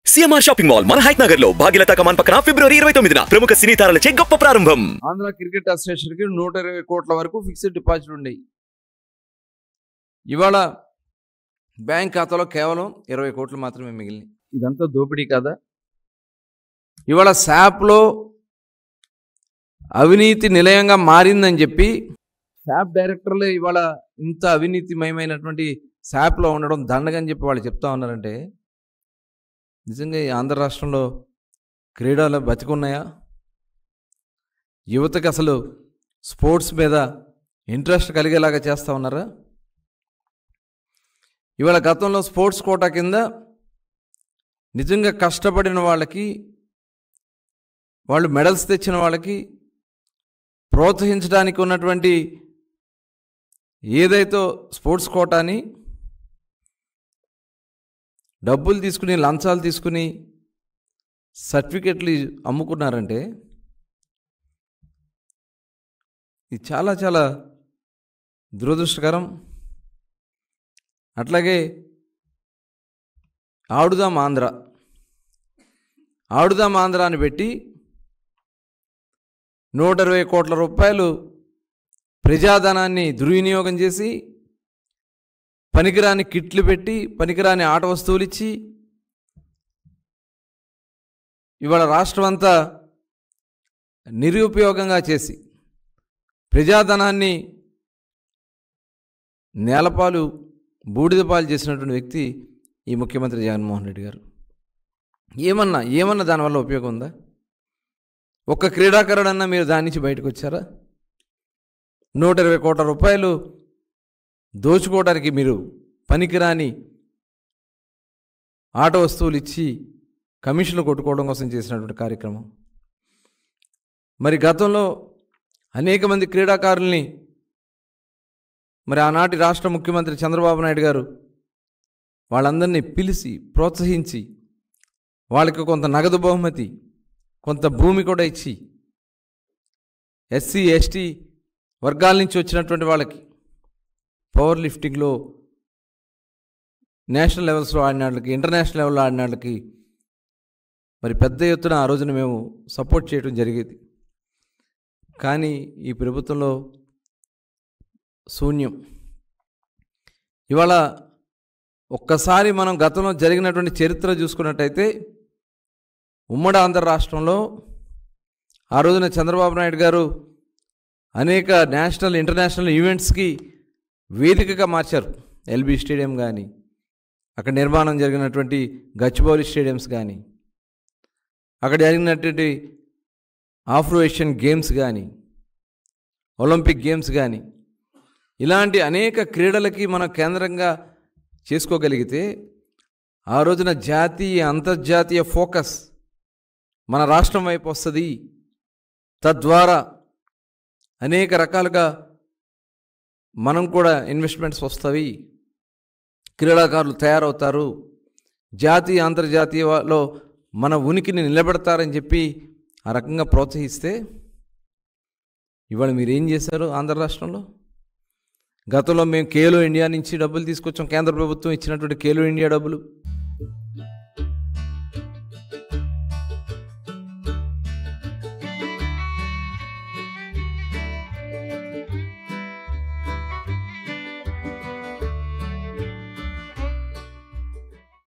CMR shopping mall మన height Nagar లో భాగ్యలతా కమాన్ పక్కన ఫిబ్రవరి 29న ప్రముఖ సినీ తారలచే గొప్ప ప్రారంభం. ఆంధ్ర క్రికెట్ అసోసియేషన్ కి 120 కోట్ల వరకు ఫిక్స్డ్ డిపాజిట్ ఉన్నాయి. ఇవాళ బ్యాంక్ ఖాతాలో కేవలం 20 కోట్లు మాత్రమే మిగిలినాయి. ఇదంతా దోపిడీ కదా. ఇవాళ శాప్లో అవినీతి నిలయంగా మారిందని చెప్పి శాప్ డైరెక్టర్లు ఇవాళ ఇంత అవినీతిమయమైనటువంటి శాప్లో ఉండడం దండగని చెప్పి వాళ్ళు చెప్తా ఉన్నారంటే నిజంగా ఈ ఆంధ్ర రాష్ట్రంలో క్రీడలు బతికున్నాయా? యువతకి అసలు స్పోర్ట్స్ మీద ఇంట్రెస్ట్ కలిగేలాగా చేస్తూ ఉన్నారా? ఇవాళ గతంలో స్పోర్ట్స్ కోటా కింద నిజంగా కష్టపడిన వాళ్ళకి, వాళ్ళు మెడల్స్ తెచ్చిన వాళ్ళకి ప్రోత్సహించడానికి ఉన్నటువంటి ఏదైతే స్పోర్ట్స్ కోటాని డబ్బులు తీసుకుని, లంచాలు తీసుకుని సర్టిఫికెట్లు అమ్ముకున్నారంటే ఇది చాలా చాలా దురదృష్టకరం. అట్లాగే ఆడుదాం ఆంధ్ర అని పెట్టి 120 కోట్ల రూపాయలు ప్రజాధనాన్ని దుర్వినియోగం చేసి పనికిరాని కిట్లు పెట్టి, పనికిరాని ఆట వస్తువులు ఇచ్చి ఇవాళ రాష్ట్రం అంతా నిరుపయోగంగా చేసి ప్రజాధనాన్ని నేలపాలు బూడిదపాలు చేసినటువంటి వ్యక్తి ఈ ముఖ్యమంత్రి జగన్మోహన్ రెడ్డి గారు. ఏమన్నా దానివల్ల ఉపయోగం ఉందా? ఒక్క క్రీడాకారుడన్నా మీరు దాని నుంచి బయటకు వచ్చారా? 120 కోట్ల రూపాయలు దోచుకోవడానికి మీరు పనికిరాని ఆట వస్తువులు ఇచ్చి కమిషన్లు కొట్టుకోవడం కోసం చేసినటువంటి కార్యక్రమం. మరి గతంలో అనేక మంది క్రీడాకారుల్ని మరి ఆనాటి రాష్ట్ర ముఖ్యమంత్రి చంద్రబాబు నాయుడు గారు వాళ్ళందరినీ పిలిచి ప్రోత్సహించి వాళ్ళకి కొంత నగదు బహుమతి, కొంత భూమి కూడా ఇచ్చి ఎస్సీ ఎస్టీ వర్గాల నుంచి వచ్చినటువంటి వాళ్ళకి పవర్ లిఫ్టింగ్లో నేషనల్ లెవెల్స్లో ఆడిన వాళ్ళకి, ఇంటర్నేషనల్ లెవెల్లో ఆడిన వాళ్ళకి మరి పెద్ద ఎత్తున ఆ రోజున మేము సపోర్ట్ చేయడం జరిగేది. కానీ ఈ ప్రభుత్వంలో శూన్యం. ఇవాళ ఒక్కసారి మనం గతంలో జరిగినటువంటి చరిత్ర చూసుకున్నట్టయితే ఉమ్మడి ఆంధ్ర రాష్ట్రంలో ఆ రోజున చంద్రబాబు నాయుడు గారు అనేక నేషనల్, ఇంటర్నేషనల్ ఈవెంట్స్కి వేదికగా మార్చారు. ఎల్బీ స్టేడియం కానీ, అక్కడ నిర్మాణం జరిగినటువంటి గచ్చిబౌలి స్టేడియంస్ కానీ, అక్కడ జరిగినటువంటి ఆఫ్రో ఏషియన్ గేమ్స్ కానీ, ఒలింపిక్ గేమ్స్ కానీ, ఇలాంటి అనేక క్రీడలకి మనం కేంద్రంగా చేసుకోగలిగితే ఆ రోజున జాతీయ, అంతర్జాతీయ ఫోకస్ మన రాష్ట్రం వైపు వస్తుంది. తద్వారా అనేక రకాలుగా మనం కూడా ఇన్వెస్ట్మెంట్స్ వస్తాయి, క్రీడాకారులు తయారవుతారు, జాతీయ అంతర్జాతీయలో మన ఉనికిని నిలబెడతారని చెప్పి ఆ రకంగా ప్రోత్సహిస్తే ఇవాళ మీరేం చేశారు ఆంధ్ర రాష్ట్రంలో? గతంలో మేము ఖేలో ఇండియా నుంచి డబ్బులు తీసుకొచ్చాం. కేంద్ర ప్రభుత్వం ఇచ్చినటువంటి ఖేలో ఇండియా డబ్బులు